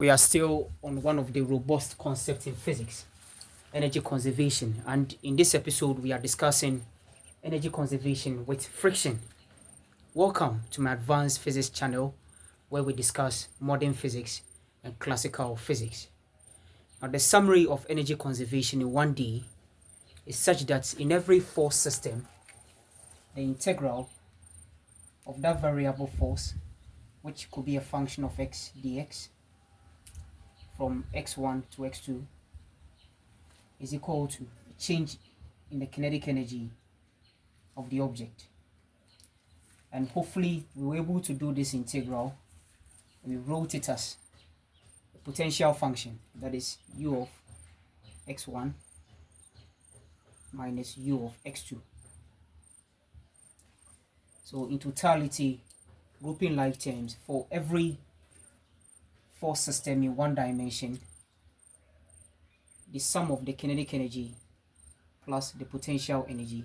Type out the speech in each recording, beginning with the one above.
We are still on one of the robust concepts in physics, energy conservation. And in this episode, we are discussing energy conservation with friction. Welcome to my advanced physics channel, where we discuss modern physics and classical physics. Now, the summary of energy conservation in 1D is such that in every force system, the integral of that variable force, which could be a function of x dx from x1 to x2, is equal to a change in the kinetic energy of the object. And hopefully we were able to do this integral. We wrote it as a potential function, that is u of x1 minus u of x2. So in totality, grouping like terms, for every force system in one dimension, the sum of the kinetic energy plus the potential energy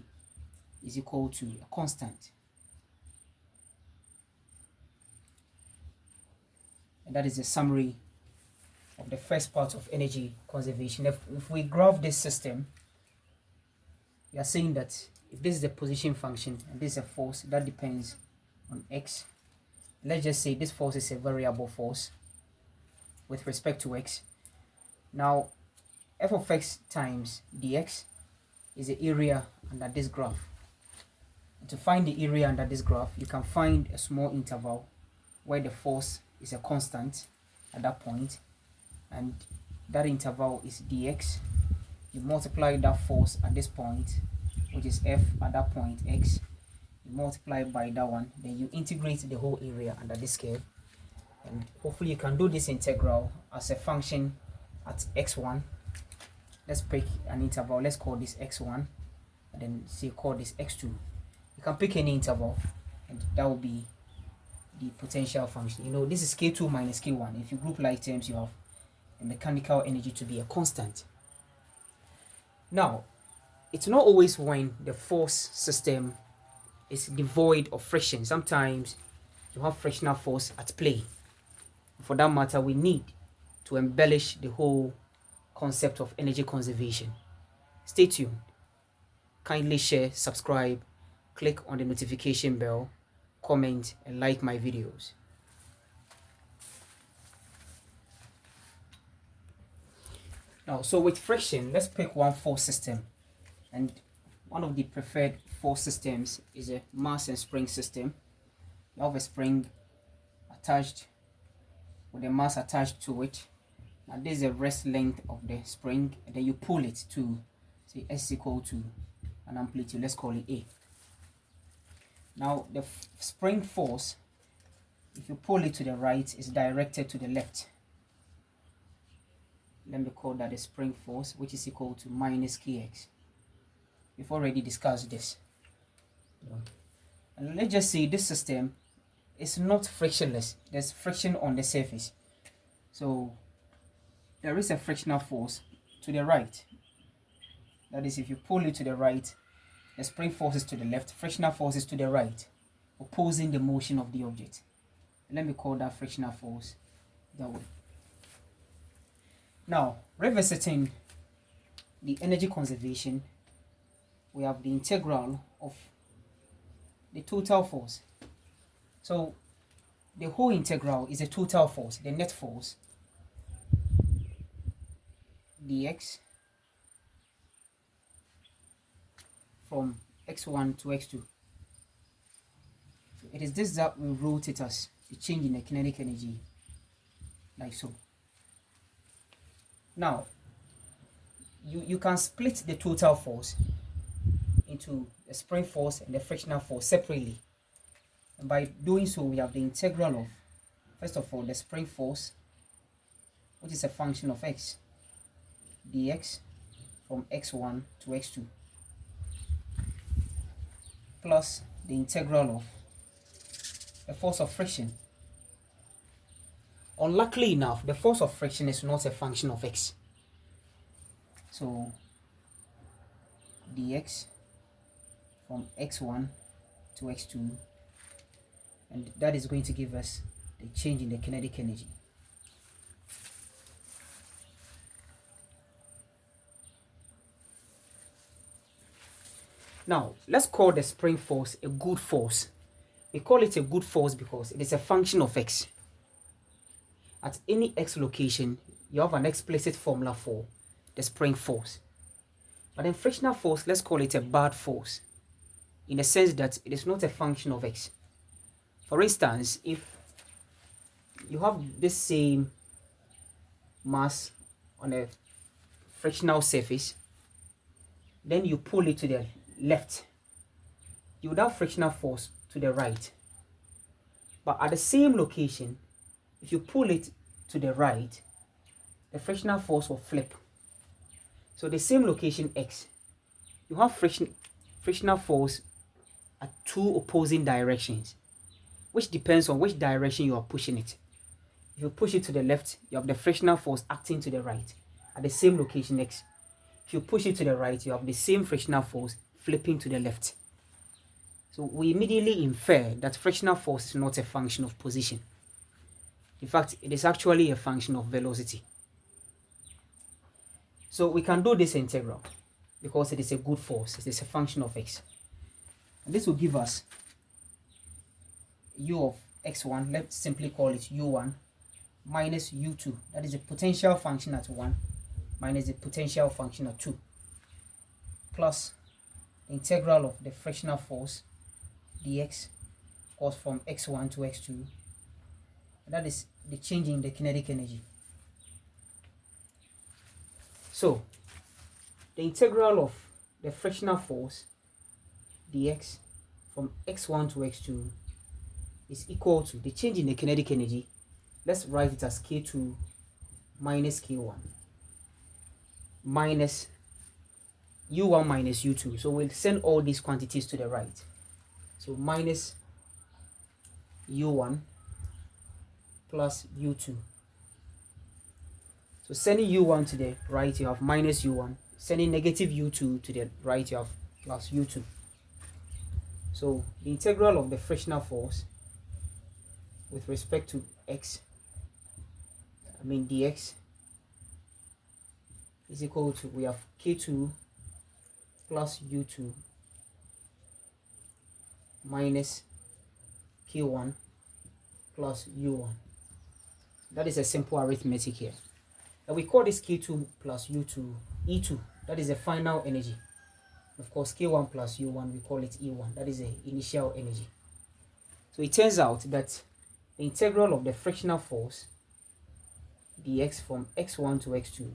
is equal to a constant. And that is the summary of the first part of energy conservation. If we graph this system, we are saying that if this is the position function and this is a force that depends on x, let's just say this force is a variable force with respect to x. Now, f of x times dx is the area under this graph. And to find the area under this graph, you can find a small interval where the force is a constant at that point, and that interval is dx. You multiply that force at this point, which is f at that point x, you multiply by that one, then you integrate the whole area under this curve, and hopefully you can do this integral as a function at x1. Let's pick an interval, let's call this x1, and then say call this x2. You can pick any interval, and that will be the potential function. This is k2 minus k1. If you group like terms, you have the mechanical energy to be a constant. Now, it's not always when the force system is devoid of friction. Sometimes you have frictional force at play. For that matter, we need to embellish the whole concept of energy conservation. Stay tuned. Kindly share, subscribe, click on the notification bell, comment, and like my videos. Now, so with friction, let's pick one force system. And one of the preferred force systems is a mass and spring system. You have a spring attached with a mass attached to it. Now this is the rest length of the spring, and then you pull it to, say, S equal to an amplitude, let's call it A. Now the spring force, if you pull it to the right, is directed to the left. Let me call that the spring force, which is equal to minus kx. We've already discussed this. And let's just say this system is not frictionless. There's friction on the surface. So there is a frictional force to the right. That is, if you pull it to the right, the spring force is to the left, frictional force is to the right, opposing the motion of the object. Let me call that frictional force that way. Now, revisiting the energy conservation, we have the integral of the total force. So the whole integral is a total force, the net force, dx from x1 to x2. So it is this that we wrote it as the change in the kinetic energy, like so. Now, you can split the total force into the spring force and the frictional force separately. And by doing so, we have the integral of, first of all, the spring force, which is a function of x, dx from x1 to x2, plus the integral of the force of friction. Unluckily enough, the force of friction is not a function of x. So dx from x1 to x2, and that is going to give us the change in the kinetic energy. Now, let's call the spring force a good force. We call it a good force because it is a function of x. At any x location, you have an explicit formula for the spring force. But then frictional force, let's call it a bad force, in the sense that it is not a function of x. For instance, if you have this same mass on a frictional surface, then you pull it to the left, you would have frictional force to the right. But at the same location, if you pull it to the right, the frictional force will flip. So the same location x, you have frictional force at two opposing directions, which depends on which direction you are pushing it. If you push it to the left, you have the frictional force acting to the right at the same location x. If you push it to the right, you have the same frictional force flipping to the left. So we immediately infer that frictional force is not a function of position. In fact, it is actually a function of velocity. So we can do this integral because it is a good force. It is a function of x. And this will give us u of x1, let's simply call it u1, minus u2. That is a potential function at 1 minus the potential function at 2, plus the integral of the frictional force dx, of course, from x1 to x2. And that is the change in the kinetic energy. So the integral of the frictional force dx from x1 to x2 is equal to the change in the kinetic energy. Let's write it as k2 minus k1 minus u1 minus u2. So we'll send all these quantities to the right. So minus u1 plus u2. So sending u1 to the right, you have minus u1. Sending negative u2 to the right, you have plus u2. So the integral of the frictional force with respect to x, dx, is equal to, we have k2 plus u2 minus k1 plus u1. That is a simple arithmetic here. And we call this k2 plus u2 E2. That is the final energy. Of course, k1 plus u1, we call it E1. That is the initial energy. So it turns out that the integral of the frictional force dx from x1 to x2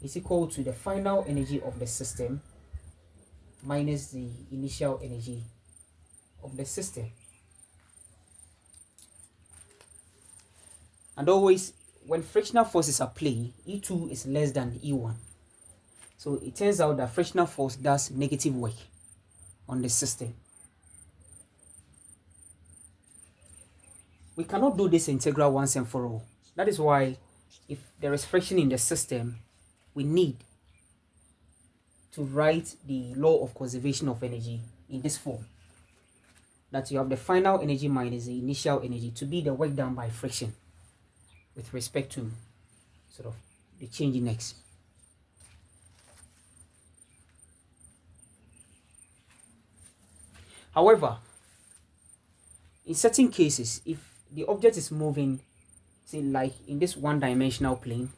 is equal to the final energy of the system minus the initial energy of the system. And always, when frictional forces are play, E2 is less than E1. So it turns out that frictional force does negative work on the system. We cannot do this integral once and for all. That is why, if there is friction in the system, we need to write the law of conservation of energy in this form. That you have the final energy minus the initial energy to be the work done by friction with respect to sort of the change in x. However, in certain cases, if the object is moving, say like in this one-dimensional plane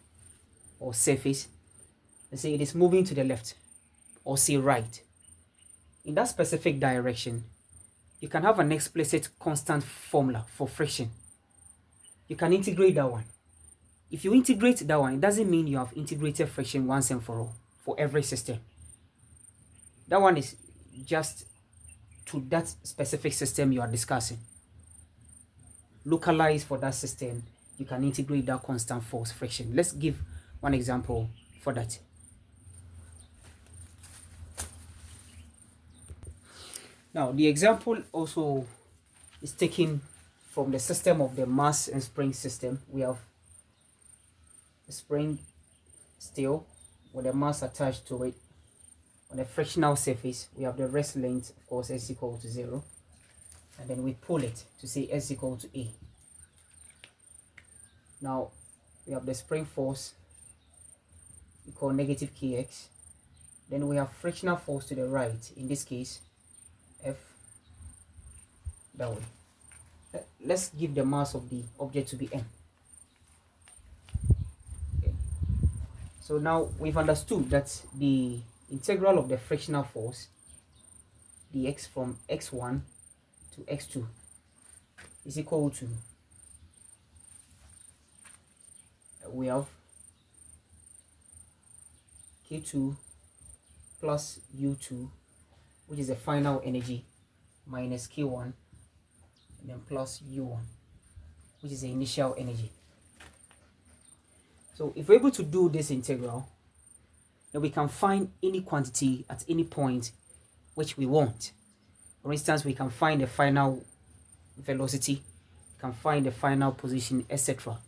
or surface, let's say it is moving to the left or say right, in that specific direction, you can have an explicit constant formula for friction. You can integrate that one. If you integrate that one, it doesn't mean you have integrated friction once and for all for every system. That one is just to that specific system you are discussing. Localized for that system, you can integrate that constant force friction. Let's give one example for that. Now, the example also is taken from the system of the mass and spring system. We have a spring steel with a mass attached to it. On a frictional surface, we have the rest length, of course, s equal to 0. And then we pull it to say s equal to a. Now, we have the spring force, we call negative kx. Then we have frictional force to the right, in this case F, that way. Let's give the mass of the object to be m. Okay. So now we've understood that the integral of the frictional force dx from x1 to x2 is equal to, we have K2 plus U2, which is the final energy, minus K1, and then plus U1, which is the initial energy. So if we're able to do this integral, then we can find any quantity at any point which we want. For instance, we can find the final velocity, we can find the final position, etc.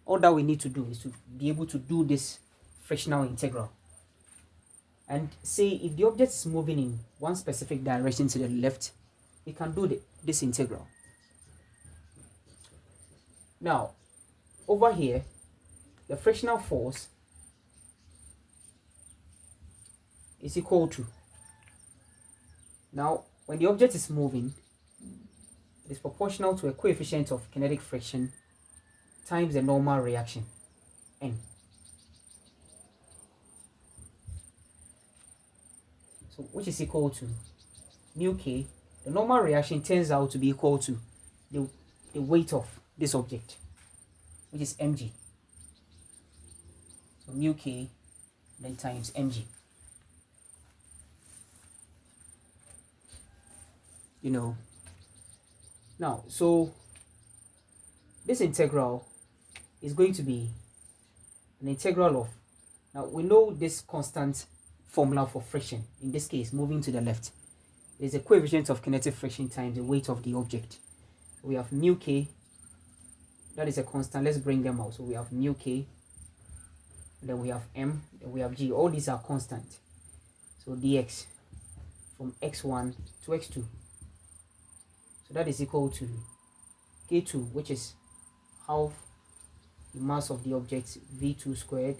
All that we need to do is to be able to do this frictional integral. And say if the object is moving in one specific direction to the left, we can do this integral. Now, over here, the frictional force is equal to, now when the object is moving, it is proportional to a coefficient of kinetic friction times the normal reaction, n. So which is equal to mu k. The normal reaction turns out to be equal to the weight of this object, which is mg. So mu k then times mg. Now, so this integral is going to be an integral of, now we know this constant formula for friction, in this case moving to the left, is a coefficient of kinetic friction times the weight of the object. We have mu k, that is a constant. Let's bring them out. So we have mu k, then we have m, then we have g. All these are constant. So dx from x1 to x2, so that is equal to K2, which is half the mass of the object, V2 squared,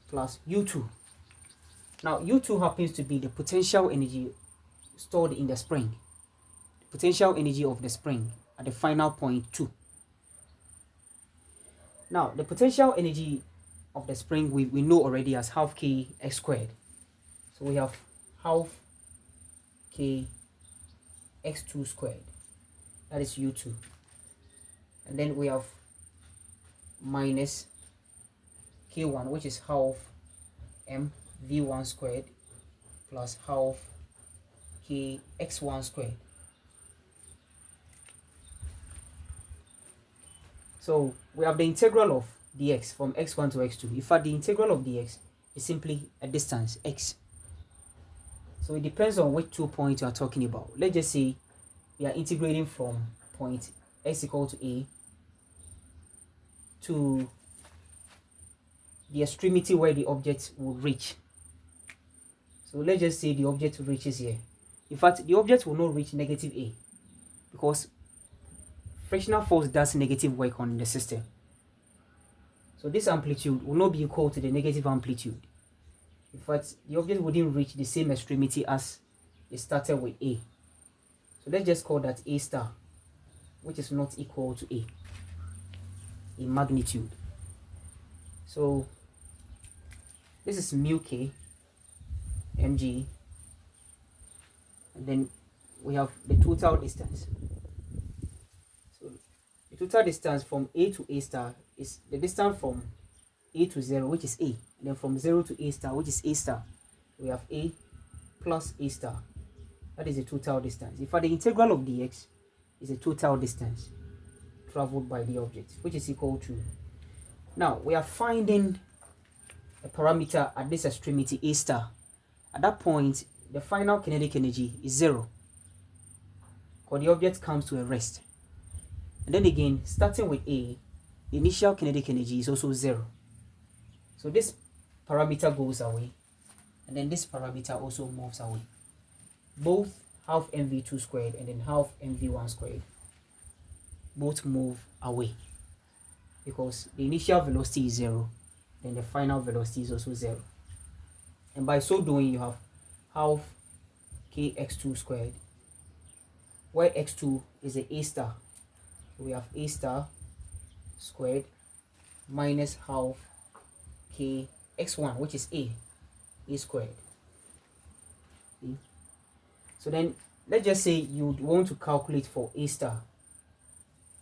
plus U2. Now U2 happens to be the potential energy stored in the spring, the potential energy of the spring at the final point 2. Now the potential energy of the spring we know already as half k x squared. So we have half k x2 squared, that is U2, and then we have minus K1, which is half m V1 squared plus half k x1 squared. So we have the integral of dx from x1 to x2. In fact, the integral of dx is simply a distance, x. So it depends on which 2 points you are talking about. Let's just say we are integrating from point x equal to a to the extremity where the object will reach. So let's just say the object reaches here. In fact, the object will not reach negative a, because frictional force does negative work on the system. So this amplitude will not be equal to the negative amplitude. In fact, the object wouldn't reach the same extremity as it started with a. So let's just call that a star, which is not equal to a in magnitude. So this is mu k mg, and then we have the total distance. So the total distance from a to a star is the distance from a to 0, which is a, and then from 0 to a star, which is a star. We have a plus a star, that is the total distance. In fact, the integral of dx is the total distance traveled by the object, which is equal to, now we are finding a parameter at this extremity a star. At that point, the final kinetic energy is 0, because the object comes to a rest. And then again, starting with a, the initial kinetic energy is also 0. So this parameter goes away, and then this parameter also moves away. Both half mv2 squared and then half mv1 squared both move away, because the initial velocity is 0, then the final velocity is also 0. And by so doing, you have half kx2 squared, where x2 is a A star. We have A star squared minus half kx1, which is A squared. See? So then let's just say you want to calculate for A star,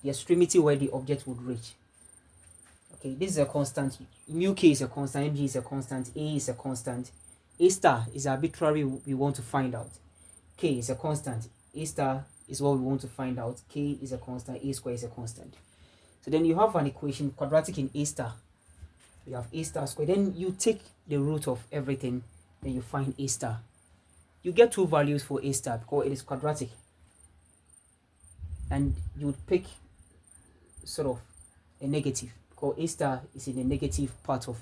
the extremity where the object would reach. Okay, this is a constant. Mu k is a constant, mg is a constant, A is a constant. A star is arbitrary, we want to find out. K is a constant. A star is what we want to find out. K is a constant, A square is a constant. So then you have an equation quadratic in A star. You have A star squared. Then you take the root of everything, then you find A star. You get two values for A star because it is quadratic. And you would pick sort of a negative because A star is in the negative part of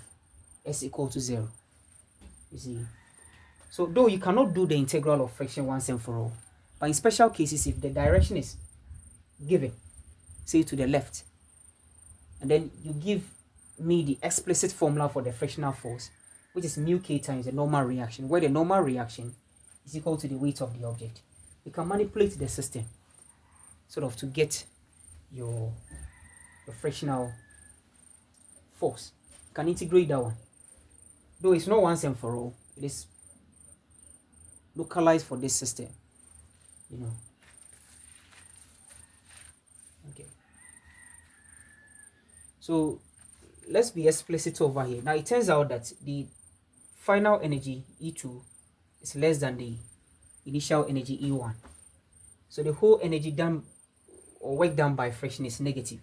s equal to 0. You see. So though you cannot do the integral of friction once and for all, but in special cases, if the direction is given, say to the left, and then you give me the explicit formula for the frictional force, which is mu k times the normal reaction, where the normal reaction is equal to the weight of the object. You can manipulate the system sort of to get your frictional force. You can integrate that one. Though it's not once and for all, it is localized for this system, you know. Okay. So let's be explicit over here. Now it turns out that the final energy E2 is less than the initial energy E1. So the whole energy done or work done by friction is negative.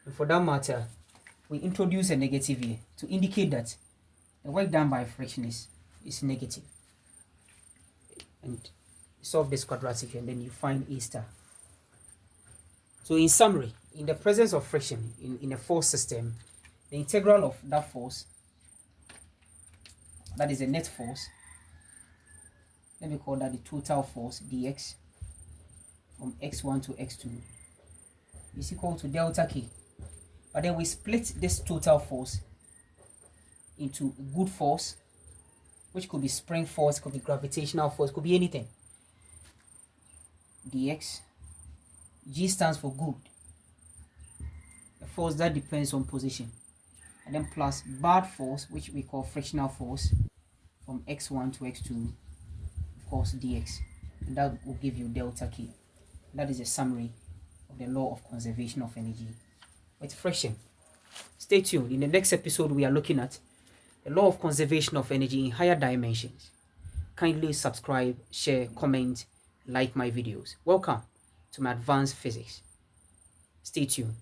And for that matter, we introduce a negative here to indicate that the work done by friction is negative. And solve this quadratic and then you find A star. So in summary, in the presence of friction in a force system, the integral of that force, that is a net force, let me call that the total force dx from x1 to x2 is equal to delta k. But then we split this total force into good force, which could be spring force, could be gravitational force, could be anything. Dx, G stands for good, a force that depends on position, and then plus bad force, which we call frictional force, from x1 to x2, of course dx, and that will give you delta k. That is a summary of the law of conservation of energy with friction. Stay tuned. In the next episode, we are looking at the law of conservation of energy in higher dimensions. Kindly subscribe, share, comment, like my videos. Welcome to my advanced physics. Stay tuned.